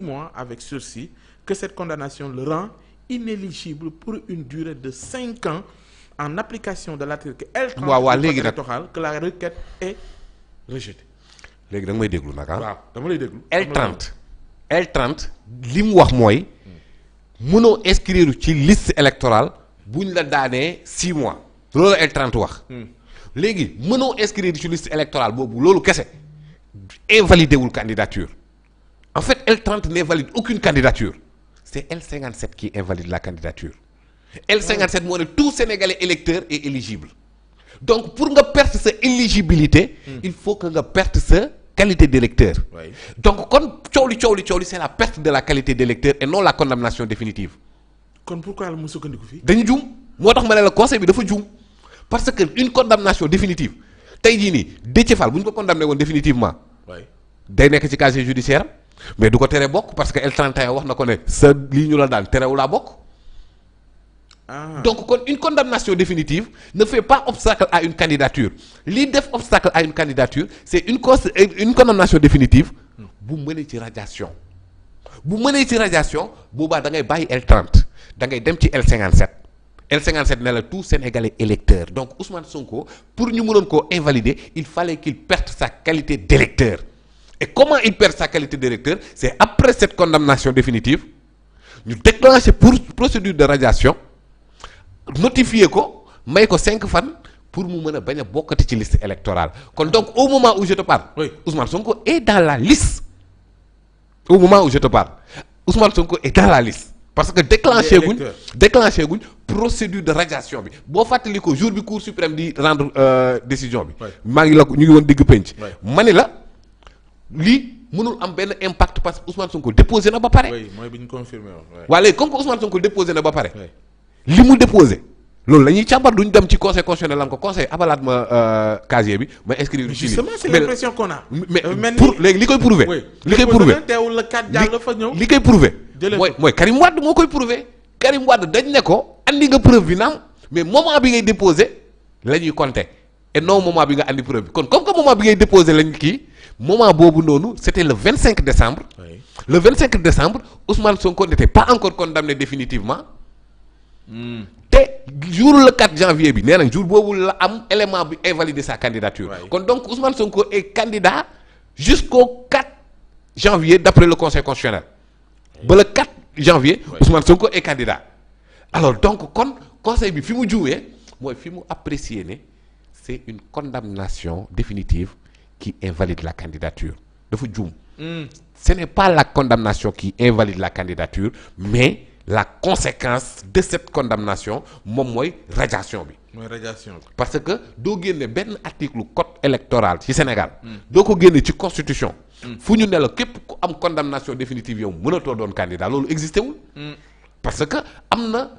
mois avec sursis, que cette condamnation le rend inéligible pour une durée de 5 ans en application de l'article L30 du code électoral, que la requête est rejetée. léegi da nga may déglu nag ah. waaw dama lay déglu. L30 li mu wax mooy mënoo inscrire ci liste électorale buñ la daanee 6 mois loolu L30 wax. léegi mënoo inscrire ci liste électorale boobu loolu kese invalidé wul candidature en fait L30 n'invalide aucune candidature c'est L57 qui invalide la candidature. L57 moo ne tout Sénégalais électeur est éligible donc pour nga perte sa éligibilité. il faut que nga perte sa qualité d'électeur. Oui. donc kon coow li c'est la perte de la qualité d'électeur et non la condamnation définitive. kon pourquoi la mu sukkandiku fii. dañu juum moo tax ma ne la conseil bi dafa juum parce que une condamnation définitive tey jii nii Déthié Fall bu ñu ko condamné woon définitivement. oui day nekk ci casier judiciaire mais du ko tere bokk parce que L31 wax na ko ne sa lii ñu la daan terewu laa bokk. donc kon une condamnation définitive ne fait pas obstacle à une candidature lii def obstacle à une candidature c'est une condamnation définitive bu mënee ci radiation boobaa da ngay bàyyi L30 da ngay dem ci L57 L57 ne la tout Sénégalais électeur donc Ousmane Sonko pour ñu mënoon koo invalider il fallait qu'il perde sa qualité d'électeur et comment il perd sa qualité d'électeur c'est après cette condamnation définitive ñu déclencher pour procédure de radiation notifier ko may ko 5 fan pour mu mën a bañ a bokkati ci liste électorale kon donc au moment où je te parle. Oui. Ousmane Sonko est dans la liste au moment où je te parle Ousmane Sonko est dans la liste parce que déclenché guñ procédure de radiation bi boo fàttali ko jour bi Cour suprême di rendre décision bi. maa ngi la ko ñu ngi woon digg penc. ma ni la lii mënul am benn impact parce que Ousmane Sonko déposé na ba pare. oui mooy bi ñu confirmé woon. waaye léegi comme que Ousmane Sonko déposé na ba pare. li mu déposé loolu la ñuy càmbar duñ dem ci conseil constitutionnel lan ko conseil abalaat ma casier bi ma inscrire ci justement c'est l'impression qu'on a. mais pour léegi li koy prouver. li koy prouver teewul la 4 jàll fa ñëw. li koy prouver. jëlee mooy Karim Wade moo koy prouver Karim Wade dañ ne ko andi nga preuve bi naam mais moment bi ngay déposé la ñuy compter et non moment bi nga andi preuve bi kon comme que moment bi ngay déposé lañ kii moment boobu noonu c'était le 25 décembre. Oui. le 25 décembre Ousmane Sonko n'était pas encore condamné définitivement. te jour le 4 janvier bi nee nañ jour boobu la am élément bi invalider sa candidature. kon donc Ousmane Sonko est candidat jusqu'au 4 janvier d'après le conseil constitutionnel. ba le 4 janvier. Ousmane Sonko est candidat. alors donc kon conseil bi fi mu juumee mooy fi mu apprécier ne c'est une condamnation définitive qui invalide la candidature dafa juum. Ce n'est pas la condamnation qui invalide la candidature mais la conséquence de cette condamnation moom mooy radiation bi. mooy radiation bi. parce que doo génne benn article code électoral ci Sénégal. doo ko génne ci constitution. fu ñu ne la képp ku am condamnation définitive yow mënatoo doon candidat loolu existé wul. parce que am na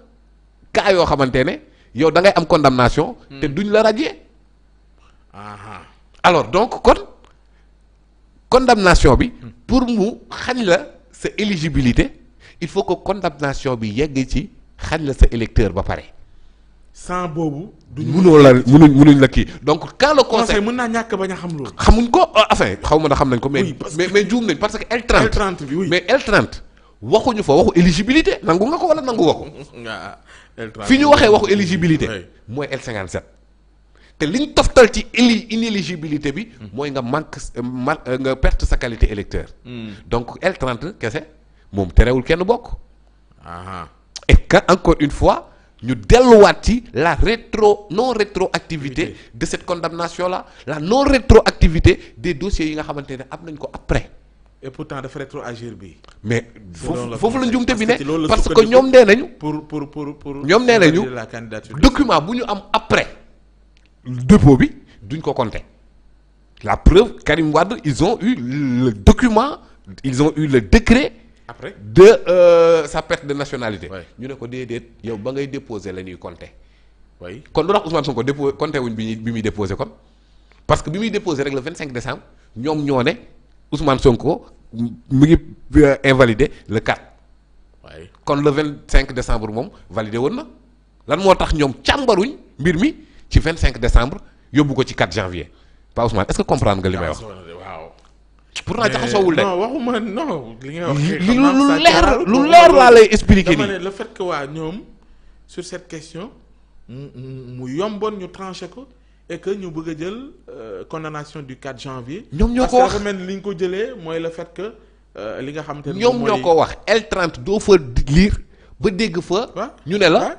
cas yoo xamante ne yow da ngay am condamnation. te duñ la radier. alors donc kon condamnation bi. pour mu xañ la sa éligibilité. il faut que condamnation bi yegg ci xañ la sa électeur ba pare. sans boobu. mënuñ la kii donc quand le conseil mën naa ñàkk bañ a xam loolu. xamuñ ko enfin xaw ma na xam nañ ko. mais juum nañ parce que L30 bi oui. mais L30 waxuñu fa waxu éligibilité nangu nga ko wala nangu nga ko. L30 fi ñu waxee waxu éligibilité. mooy L57. te liñ toftal ci inéligibilité bi. mooy nga nga perte sa qualité électeur. donc L30 kese. moom terewul kenn bokk. et que encore une fois ñu delluwaat ci la non rétroactivité de cette condamnation là la non rétroactivité des dossiers yi nga xamante ne am nañ ko après. et pourtant dafa rétroagir bi. mais foofu la njumte bi ne parce que ñoom nee nañu. pour ñoom nee nañu document bu ñu am après dépôt bi duñ ko compter. la preuve Karim Wade ils ont eu le document ils ont eu le décret. après de sa perte de nationalité. ñu ne ko déedéet yow ba ngay déposer la ñuy compter. oui kon lu tax Ousmane Sonko compter wuñ bi muy déposer kon parce que bi muy déposer rek le 25 décembre ñoom ñoo ne Ousmane Sonko mu ngi invalidé le 4. oui kon le 25 décembre moom validé woon na lan moo tax ñoom càmbaruñ mbir mi ci 25 décembre yóbbu ko ci 4 janvier Pa Ousmane est-ce que comprendre nga li may wax. waaw pourtant jaxasoowul de. non waxuma non li nga wax. lu leer laa lay expliquer nii. dama ne le fait que waa ñoom sur cette question mu yomboon ñu tranché ko et que ñu bëgg a jël condamnation du 4 janvier. ñoom ñoo ko wax parce que dafa mel ni li ñu ko jëlee mooy le fait que li nga xamante ne ñoom ñoo ko wax L30 doo fa lire ba dégg fa. ñu ne la.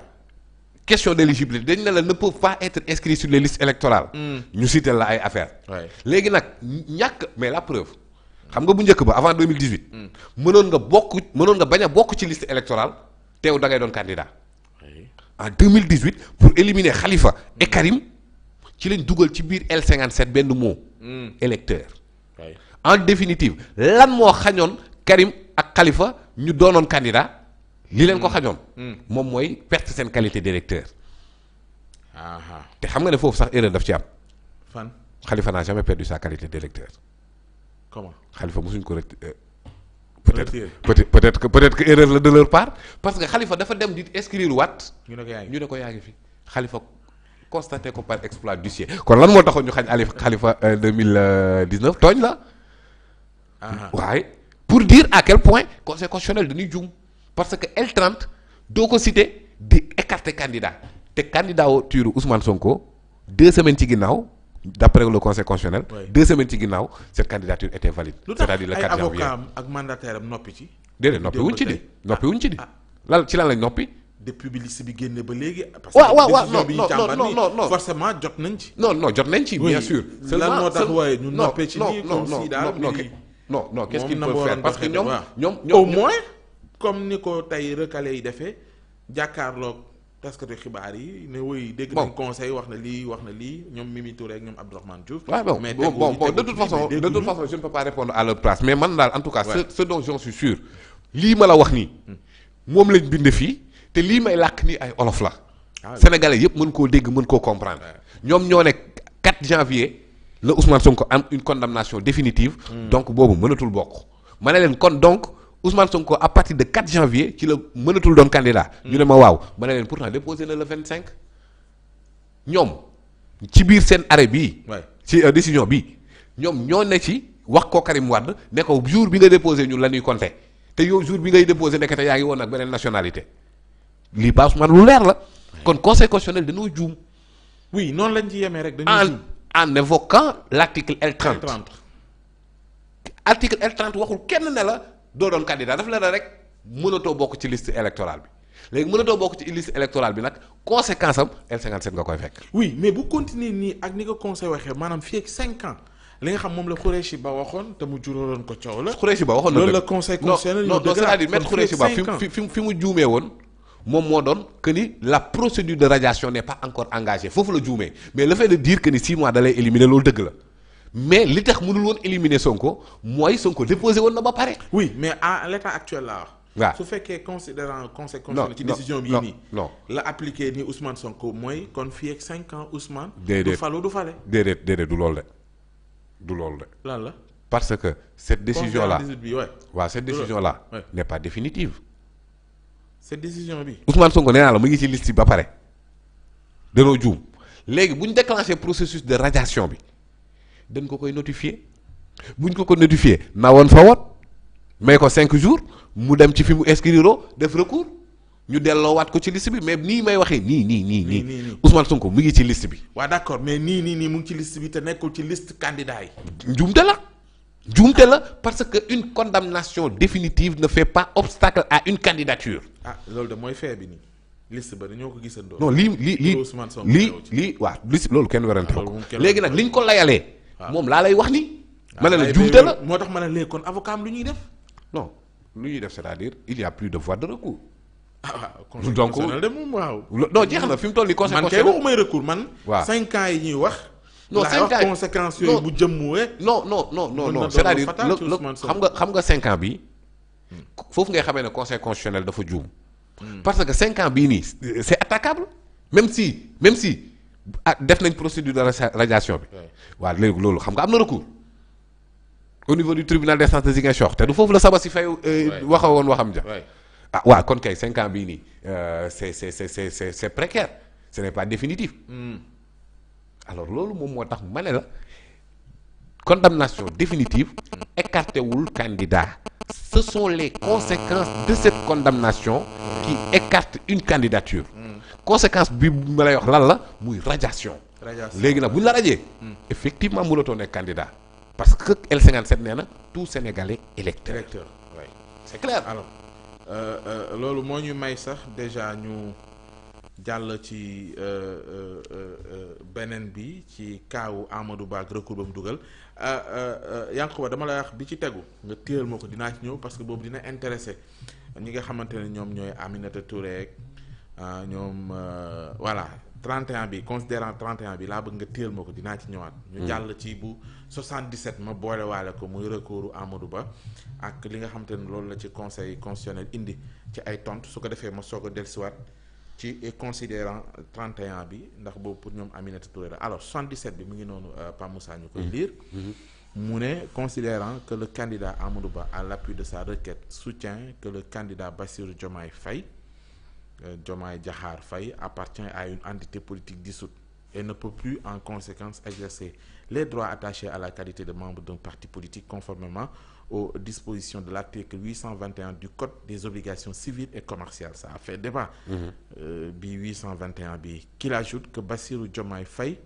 question d'éligibilité dañ ne la ne peuvent pas être inscrits sur les listes électorales. ñu cité la ay affaires. léegi nag ñàkk mais la preuve xam nga bu njëkk ba avant 2018. mënoon nga bañ a bokk ci liste électorale teew da ngay doon candidat. en 2018 pour éliminer Khalifa et Karim ci lañ dugal ci biir L57 benn mot. électeur. en définitive lan moo xañoon Karim ak Khalifa ñu doonoon candidat. li leen ko xañoon. moom mooy perte seen qualité d'électeur. te xam nga ne foofu sax erreur daf ci am. fan Khalifa n'a jamais perdu sa qualité d'électeur. comment Khalifa mosuñ ko peut-être que erreur la de leur part parce que Khalifa dafa dem di inscrire waat. ñu ne ko yaa ngi fi Khalifa constaté ko par exploit d'huissier kon lan moo taxoon ñu xañ Khalifa 2019 tooñ la. waaye pour dire à quel point conseil constitutionnel dañuy juum. parce que L30 doo ko cité di écarter candidat te candidature Ousmane Sonko 2 semaines ci ginnaaw d'après le conseil constitutionnel. 2 semaines ci ginnaaw cette candidature était valide. c'est-à-dire le 4 janvier lu tax ay avocat ak mandataire am noppi ci. déedéet noppi wuñ ci di. lan ci lan lañ noppi. depuis bi liste bi génne ba léegi. parce que décision bi ñu non forcément jot nañ ci. non jot nañ ci. bien sûr lan moo tax waaye ñu noppee ci nii comme si daal non qu'est-ce qu'ils peuvent faire parce que ñoom au moins. comme ni ko tey recalé yi defee jàkkaarloog taskatu xibaar yi ne woy dégg nañ conseil wax na lii ñoom Mimi Touré ak ñoom Abdourahmane Diouf. bon de toute façon je ne peux pas répondre à leur place mais man daal en tout cas. ce dont j'en suis sûr lii ma la wax nii. moom lañ bind fii te lii may làkk nii ay olof la. sénégalais yëpp mën koo dégg mën koo comprendre. ñoom ñoo ne 4 janvier la Ousmane Sonko am une condamnation définitive. donc boobu mënatul bokk. ma ne leen kon donc. Ousmane Sonko à partir de 4 janvier ci la mënatul doon candidat. ñu ne ma waaw ma ne leen pourtant déposé na le 25. ñoom ci biir seen arrêt bii. ci décision bi ñoom ñoo ne ci wax ko Karim Wade ne ko jour bi nga déposé ñun la ñuy compter te yow jour bi ngay déposé nekk te yaa ngi woon ak beneen nationalité lii ba Ousmane lu leer la. kon conseil constitutionnel dañoo juum. oui noonu lañ ci yemee rek dañoo juum en évoquant l'article L30. article L30 waxul kenn ne la. doo doon candidat daf la rek mënatoo bokk ci liste électorale bi léegi mënatoo bokk ci liste électorale bi nag conséquence am L57 nga koy fekk. oui mais bu continuer nii ak ni ko conseil waxee maanaam fii ak 5 ans li nga xam moom la Khoureyssi Ba waxoon te mu juróoloon ko coow la. Khoureyssi Ba waxoon na loolu la conseil constitutionnel ñu dëgg c'est-à-dire maître Khoureyssi Ba fi mu juumee woon moom moo doon que ni la procédure de radiation n'est pas encore engagée foofu la juumee mais le fait de dire que ni 6 mois da lay éliminer loolu dëgg la. mais li tax mënul woon éliminer Sonko mooy Sonko déposé woon na ba pare. oui mais à l'état actuel là. waaw su fekkee considérant conseil constitutionnel ci décision bii nii. non la appliqué ni Ousmane Sonko mooy kon fii ak 5 ans Ousmane. déedéet du falu du fale. déedéet du loolu de. lan la. parce que cette décision là waaw cette décision là n'est pas définitive. cette décision bi. Ousmane Sonko nee naa la mu ngi ci liste bi ba pare danoo juum léegi bu ñu déclenché processus de radiation bi. dañ ko koy notifier buñ ko notifier na woon fa woon may ko 5 jours mu dem ci fi mu inscrire def recours ñu delloowaat ko ci liste bi mais nii may waxee nii Ousmane Sonko mu ngi ci liste bi. waaw d'accord mais nii mu ngi ci liste bi te nekkul ci liste candidat yi. njuumte la parce que une condamnation définitive ne fait pas obstacle à une candidature. loolu de mooy fait bi nii. liste ba dañoo ko gisandoo. non lii waaw liste loolu kenn werante ko léegi nag liñ ko layalee. moom laa lay wax ni. ma ne la juumte la moo tax ma ne léegi kon avocat am lu ñuy def. non lu ñuy def c'est-à-dire il y a plus de voie de recours. donc de moom waaw. non jeex na fi mu toll nii conséquence. man kay waxumay recours man. waaw 5 ans yi ñuy wax. non 5 ans conséquences yooyu bu jëmmuwee. non c'est-à-dire xam nga 5 ans bi foofu ngay xamee ne conseil constitutionnel dafa juum. parce que 5 ans bii nii c'est attaquable même si def nañ procédure de radiation bi. waaw léegi loolu xam nga am na recours au niveau du tribunal d'instance de Ziguinchor te du foofu la Sabassy Faye waxa woon waxam ja. waaw kon kay 5 ans bii nii c'est précaire ce n'est pas définitif. alors loolu moom moo tax ma ne la condamnation définitive écarté wul candidat. Ce sont les conséquences de cette condamnation qui écartent une candidature. Conséquence bi ma lay wax lan la muy radiation. léegi nag bu ñu la rajee effectivement mënatoo nekk candidat parce que L57 nee na tout Sénégalais électeur. Oui. C'est clair. Alors loolu moo ñu may sax déjà ñu jàll ci beneen bi ci kaawu Amadou Ba ak recours ba mu dugal Yankuba dama lay wax bi ci tegu nga téyal ma ko dinaa ci ñëw parce que boobu dina intéressé ñi nga xamante ne ñoom ñooy Aminata Touré ak ñoom voilà 31 bi considérant 31 bi laa bëgg nga téyal ma ko dinaa ci ñëwaat. ñu jàll ci bu 77 ma boole waale ko muy recours Amadou Ba ak li nga xamante ne loolu la ci conseil constitutionnel indi ci ay tontu su ko defee ma soog a dellusiwaat ci considérant 31 bi ndax boobu pour ñoom Aminata Touré la alors 77 bi mu ngi noonu Pa Moussa ñu koy lire. mu ne considérant que le candidat Amadou Ba à l'appui de sa requête soutient que le candidat Bassirou Diomaye Faye Diomaye Diakhar Faye appartient à une entité politique dissoute et ne peut plus en conséquence exercer les droits attachés à la qualité de membre d'un parti politique conformément aux dispositions de l'article 821 du Code des obligations civiles et commerciales. Ça a fait débat. Bi 821 bi qu'il ajoute que Bassirou Diomaye Faye,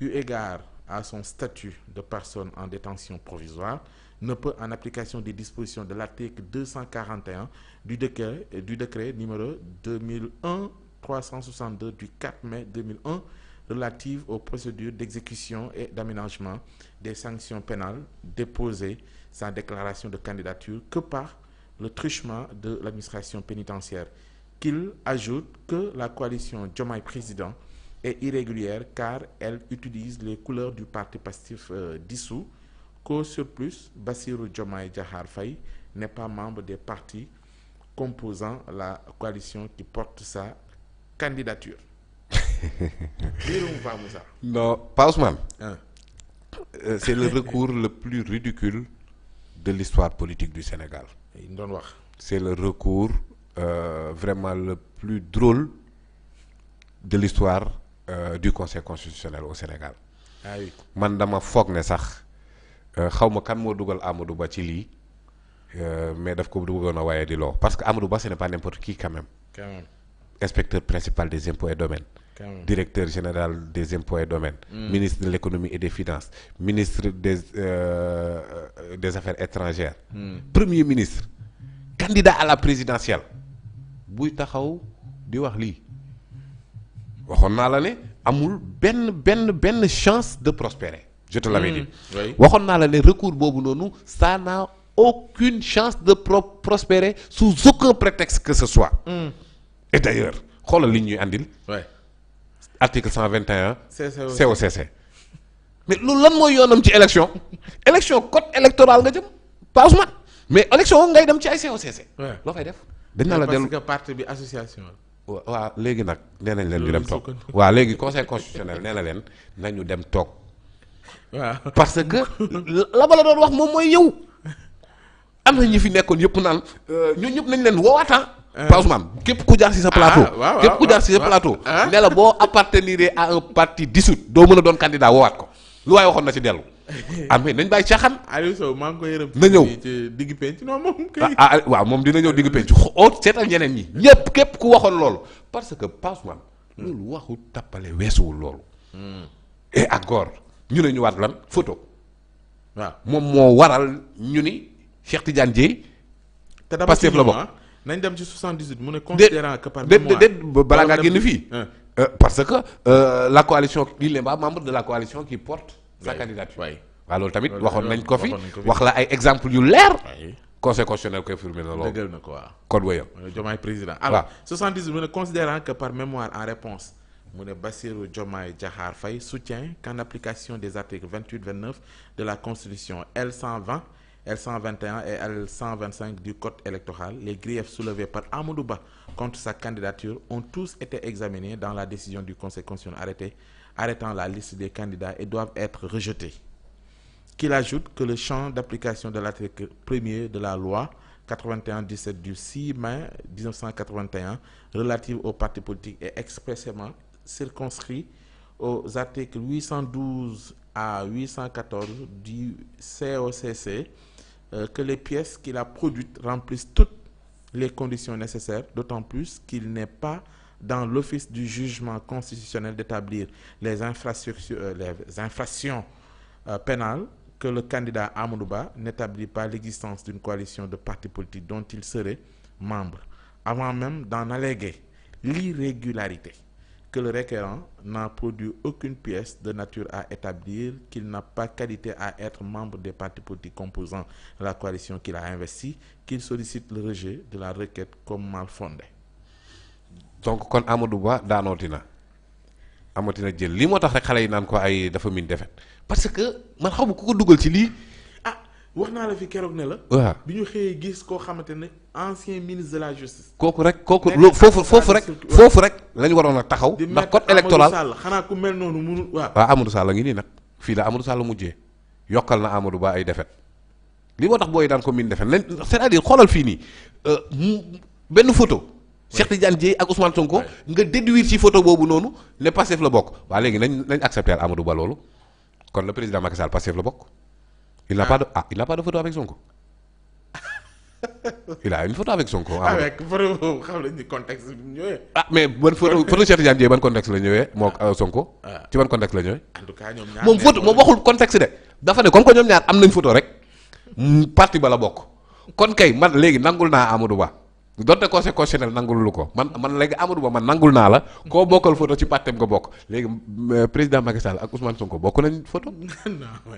eu égard à son statut de personne en détention provisoire, ne peut, en application des dispositions de l'article 241 du décret numéro 2001-362 du 4 mai 2001 relative aux procédures d'exécution et d'aménagement des sanctions pénales, déposer sa déclaration de candidature que par le truchement de l'administration pénitentiaire. Qu'il ajoute que la coalition Diomaye Président est irrégulière car elle utilise les couleurs du parti Pastef dissous. Qu'au surplus, Bassirou Diomaye Diakhar Faye n'est pas membre des partis composant la coalition qui porte sa candidature. Non, pas Ousmane. C'est le recours le plus ridicule de l'histoire politique du Sénégal. C'est le recours vraiment le plus drôle de l'histoire du Conseil constitutionnel au Sénégal. Ah oui. Man dama foog ne sax xawma kan moo dugal Amadou Ba ci lii mais daf ko duggoon a waaye di loo parce que Amadou Ba ce n'est pas n'importe qui quand même. Inspecteur principal des impôts et domaines. Directeur général des impôts et domaines. Ministre de l'économie et des finances. Ministre des affaires étrangères. Premier ministre. Candidat à la présidentielle. buy taxaw di wax lii waxoon naa la ne amul benn chance de prospérer. Je te l'avais dit. waxoon naa la ne recours boobu noonu ça n'a aucune chance de prospérer sous aucun prétexte que ce soit. Et d'ailleurs xoolal li ñuy andil. Article 121. COCC. mais loolu lan mooy yoonam ci élection. élection code électoral nga jëm pas Ousmane mais élection ngay dem ci ay COCC. loo fay def. dañ na la dellu parce que parti bi association la. waaw léegi nag nee nañ leen ñu dem toog waaw léegi conseil constitutionnel nee na leen nañu dem toog. waaw parce que la ba la doon wax moom mooy yow. am na ñi fi nekkoon yëpp naan ñun ñëpp nañ leen woowaata. pas Ousmane képp ku jaar ci sa plateau. képp ku jaar ci sa plateau. ne la boo appartenir à un parti dissous doo mën a doon candidat woowaat ko lu waaye waxoon na ci dellu. mais nañ bàyyi caaxaan. Aliou Sow maa ngi koy yërëm. na ñëw ci digg penc non moom kay. waaw moom dina ñëw digg penc seetal ñeneen ñi ñëpp képp ku waxoon loolu parce que pas Ousmane. loolu waxu tappale weesuwul loolu. et encore ñu ne ñu waat lan photo. waaw moom moo waral ñu ni Cheikh Tidiane Dièye. te dama Pastef la bokk. nañ dem ci 78 mu ne considérant que par mémoire balaa ngaa génn fii. parce que la coalition il n'est pas membre de la coalition qui porte sa candidature. waaw loolu tamit waxoon nañ ko fi wax la ay exemple yu leer. conseil constitutionnel koy firmé na loolu. dëggal na ko waaw. kon wéyam. Diomaye président. alors 78 mu ne considérant que par mémoire en réponse mu ne Bassirou Diomaye Diakhar Faye soutient qu'en application des articles 28-29 de la constitution L120 L121 et L125 du code électoral, les griefs soulevés par Amadou Ba contre sa candidature ont tous été examinés dans la décision du Conseil constitutionnel arrêtant la liste des candidats et doivent être rejetés. Qu'il ajoute que le champ d'application de l'article 1er de la loi 81-17 du 6 mai 1981 relative aux partis politiques est expressément circonscrit aux articles 812 à 814 du COCC que les pièces qu'il a produites remplissent toutes les conditions nécessaires, d'autant plus qu'il n'est pas dans l'office du jugement constitutionnel d'établir les infractions pénales, que le candidat Amadou Ba n'établit pas l'existence d'une coalition de partis politiques dont il serait membre, avant même d'en alléguer l'irrégularité, que le requérant n'a produit aucune pièce de nature à établir qu'il n'a pas qualité à être membre des partis politiques composant la coalition qu'il a investie, qu'il sollicite le rejet de la requête comme mal fondée. Donc kon Amadou Ba daanooti na amati na jël lii moo tax rek xale yi naan ko ay dafa min defet parce que man xaw ma ku ko dugal ci lii. ah wax naa la fi keroog ne la. waaw bi ñu xëyee gis koo xamante ne ancien ministre de la justice. kooku foofu rek la ñu waroon a taxaw. ndax code électoral xanaa ku mel noonu mënul waaw. waaw Amadou Sall ngi nii nag fii la Amadou Sall mujjee yokkal na Amadou Ba ay defet lii moo tax booy daan ko min defet leen c'est-à-dire xoolal fii nii benn photo. Cheikh Tidiane Dièye ak Ousmane Sonko nga déduire ci photo boobu noonu ne Pastef la bokk waa léegi nañ accepter Amadou Ba loolu kon le président Macky Sall Pastef la bokk. il n'a pas de photo avec Sonko. il a une photo avec Sonko. avec photo boobu xam nañ ni contexte bi mu ñëwee. mais ban photo Cheikh Tidiane Dièye ban contexte la ñëwee moo Sonko. ci ban contexte la ñëwee. en tout cas ñoom ñaar moom photo moom waxul contexte de dafa ne comme que ñoom ñaar am nañ photo rek parti ba la bokk kon kay man léegi nangul naa Amadou Ba. donte conseil constitutionnel nangul lu ko man léegi Amadou Ba man nangul naa la koo bokkal photo ci partem nga bokk léegi président Macky Sall ak Ousmane Sonko bokk nañ photo.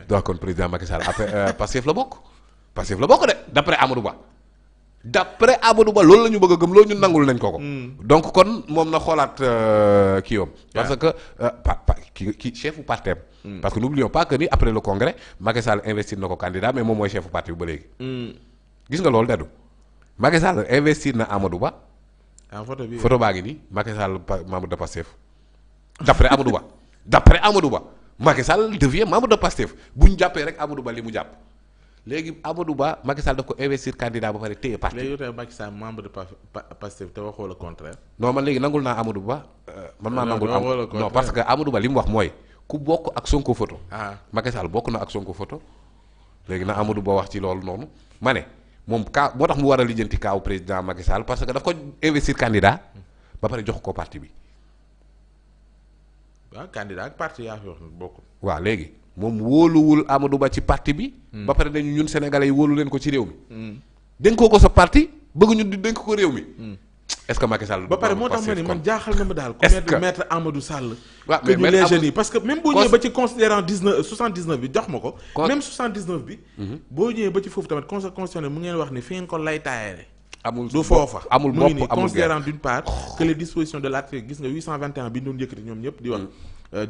donc kon président Macky Sall après Pastef la bokk de d'après Amadou Ba loolu la ñu bëgg a gëm loolu ñun nangul nañ ko. donc kon moom na xoolaat kii yoom parce que ki chefu partem. parce que n'oublions pas que ni après le congrès Macky Sall investir na ko candidat mais moom mooy chefu parti bi ba léegi. gis nga loolu dedu Macky Sall investir na Amadou Ba. photo baa ngi nii Macky Sall membre de Pastef d'après Amadou Ba Macky Sall devient membre de Pastef bu ñu jàppee rek Amadou Ba li mu jàpp léegi Amadou Ba Macky Sall daf ko investir candidat ba pare téye parti. léegi yow tamit Macky Sall membre de Pastef te waxoo le contraire. non man léegi nangul naa Amadou Ba. man maa nangul non parce que Amadou Ba li mu wax mooy ku bokk ak Sonko photo. Macky Sall bokk na ak Sonko photo léegi na Amadou Ba wax ci loolu noonu ma ne. moom kaa moo tax mu war a lijjanti kaaw président Macky Sall parce que daf ko investir candidat ba pare jox ko parti bi. waaw candidat ak parti yaa fi wax bokkul. waaw léegi moom wóoluwul Amadou Ba ci parti bi. ba pare dañu ñun sénégalais yi wóolu leen ko ci réew mi. dénkoo ko sa parti bëgg ñu dénk ko réew mi. est-ce que Macky Sall. ba pare moo tax ma ni man jaaxal na ma daal. est-ce que maître Amadou Sall. waaw mais ñu les jeunes yi parce que même boo ñëwee ba ci considérant 79 bi jox ma ko. même 79 bi. boo ñëwee ba ci foofu tamit conseil constitutionnel mu ngeen wax ni fi ngeen ko lay taayee. amul du foofa amul bopp amul considérant d'une part que les dispositions de l'article gis nga 821 bi ñu doon yëkkati ñoom ñëpp di wax.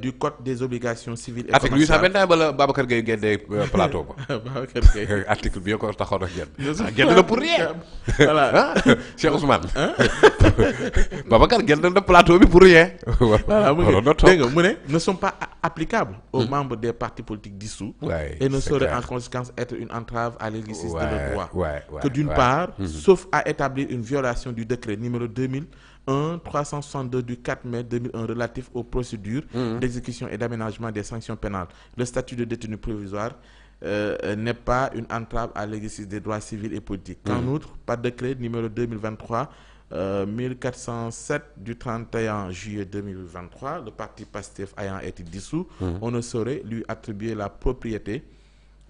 du code des obligations civiles et commerciales. article 821 ba la Babacar Gueye génnee plateau ba. Babacar Gueye article bi ko taxaw na génn na pour rien. voilà Cheikh Ousmane. Babacar génn na plateau bi pour rien. voilà dégg nga mu ne sont pas applicables aux membres des partis politiques dissous. et ne sauraient en conséquence être une entrave à l'exercice de leurs droits. que d'une part, sauf à établir une violation du décret numéro 362 du 4 mai 2001 relatif aux procédures d'exécution et d'aménagement des sanctions pénales. Le statut de détenu provisoire n'est pas une entrave à l'exercice des droits civils et politiques. En outre, par décret numéro 1407 du 31 juillet 2023, le parti Pastef ayant été dissous, on ne saurait lui attribuer la propriété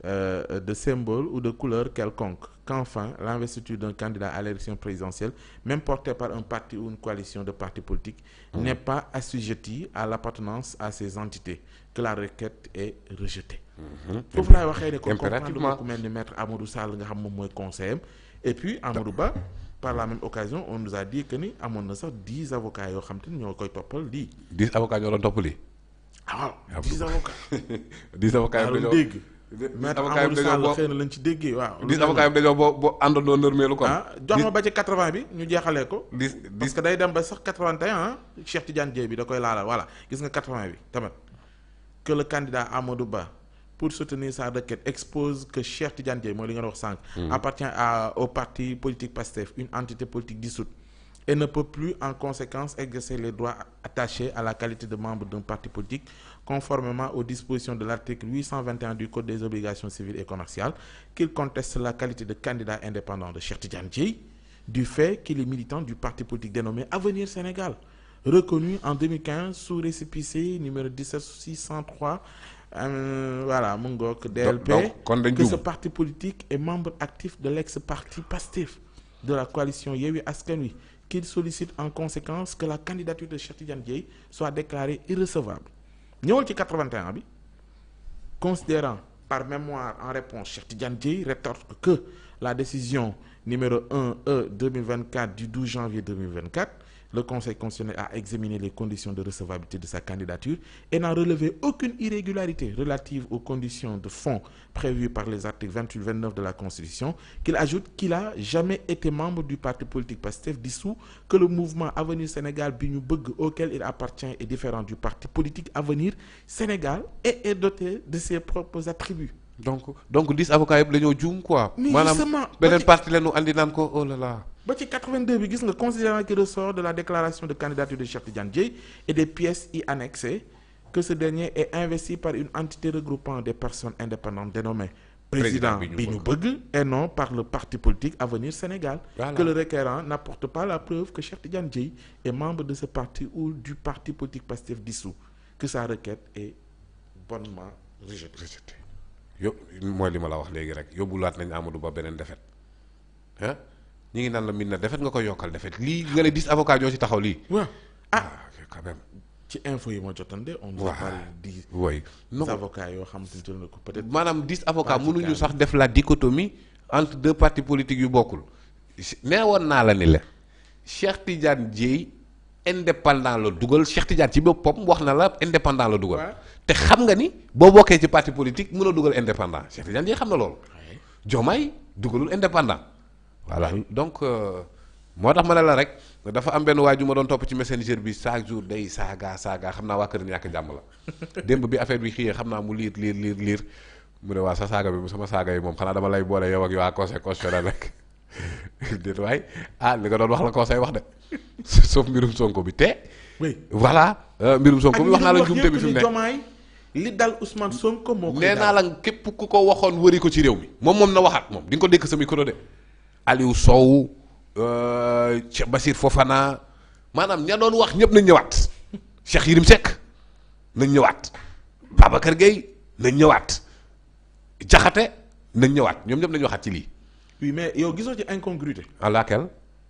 de symboles ou de couleurs quelconques. Qu'enfin, l'investiture d'un candidat à l'élection présidentielle, même porté par un parti ou une coalition de partis politiques, n'est pas assujettie à l'appartenance à ces entités, que la requête est rejetée. foofu laay waxee ne ko comprendre ku mel ni maître Amadou Sall nga xam moom mooy conseiller et puis Amadou Ba par la même occasion on nous a dit que ni amoon na sax 10 avocats yoo xam te ni ñoo koy toppal lii. 10 avocats ñoo doon topp lii. waaw 10 avocats. 10 avocats yi dañoo dégg. maître Amadou Sall xëy na lañ ci déggee waaw. 10 avocats yi dañoo boo àndandoo nërmeelu kon. jox ma ba ci 80 bi ñu jeexalee ko. parce que day dem ba sax 81 Cheikh Tidiane Dièye bi da koy laalal voilà gis nga 80 bi tamit que le candidat Amadou Ba pour soutenir sa requête expose que Cheikh Tidiane Dièye mooy li nga wax sànq. appartient au parti politique PASTEF une entité politique dissoute et ne peut plus en conséquence exercer les droits attachés à la qualité de membre d'un parti politique conformément aux dispositions de l'article 821 du Code des obligations civiles et commerciales, qu'il conteste la qualité de candidat indépendant de Cheikh Tidiane Dièye du fait qu'il est militant du parti politique dénommé Avenir Sénégal, reconnu en 2015 sous récépissé numéro 17603 voilà mu ngoog DLP que ce parti politique est membre actif de l'ex-parti PASTEF de la coalition Yewwi Askan Wi, qu'il sollicite en conséquence que la candidature de Cheikh Tidiane Dièye soit déclarée irrecevable. ñëwal ci 81 bi considérant par mémoire en réponse Cheikh Tidiane Dièye rétorque que la décision numéro 1E 2024 du 12 janvier 2024, le Conseil constitutionnel a examiné les conditions de recevabilité de sa candidature et n'a relevé aucune irrégularité relative aux conditions de fond prévues par les articles 28-29 de la Constitution, qu'il ajoute qu'il a jamais été membre du parti politique PASTEF dissous, que le mouvement Avenir Sénégal bi ñu bëgg auquel il appartient est différent du parti politique Avenir Sénégal et est doté de ses propres attributs. donc 10 avocats yëpp dañoo juum quoi. maanaam beneen parti la ñu andi naan ko oh là là. ba ci 82 bi gis nga considérant qu'il ressort de la déclaration de candidature de Cheikh Tidiane Dièye et des pièces y annexées que ce dernier est investi par une entité regroupant des personnes indépendantes dénommées président bi ñu bëgg et non par le parti politique Avenir Sénégal. Voilà. Que le requérant n'apporte pas la preuve que Cheikh Tidiane Dièye est membre de ce parti ou du parti politique PASTEF dissous, que sa requête est bonnement rejetée. Mooy li ma la wax léegi rek yóbbulaat nañ Amadou Ba beneen defet ah ñi ngi naan la min na defet nga koy yokkal defet lii nga ne 10 avocats ñoo ci taxaw lii. waaw quand même. ci info yi ma jotande on nous parle di avocats yoo xamante ne na ko peut-être. maanaam 10 avocats mënuñu sax def la dichotomie entre deux partis politiques yu bokkul. nee woon naa la ni la Cheikh Tidiane Dièye indépendant la dugal Cheikh Tidiane ci boppam wax na la indépendant la dugal. te xam nga ni boo bokkee ci parti politique mën a dugal indépendant Cheikh Tidiane Dièye xam na loolu. Diomaye dugalul indépendant. voilà donc moo tax ma ne la rek dafa am benn waay ju ma doon topp ci messenger bi chaque jour day saaga xam naa waa kër ñàkk jàmm la démb bi affaire bi xëyee xam naa mu liir mu ne waa sa saaga bi sama saaga yi moom xanaa dama lay boole yow ak waa conseil constitutionnel rek déet waay li nga doon wax la conseil wax de sauf mbirum Sonko bi te. oui voilà mbirum Sonko bi wax naa la jumte bi fi mu ne li dal Ousmane Sonko moo ko nee naa la képp ku ko waxoon wëri ko ci réew mi moom na waxaat moom di nga ko dékk sa micro de Aliou Sow Bassir Fofana maanaam ña doon wax ñëpp nañ ñëwaat Cheikh Yérim Seck nañ ñëwaat Babacar Gueye nañ ñëwaat Diakhaté nañ ñëwaat ñoom ñëpp nañ waxaat ci lii. oui mais yow gisoo ci incongruité. à laquelle.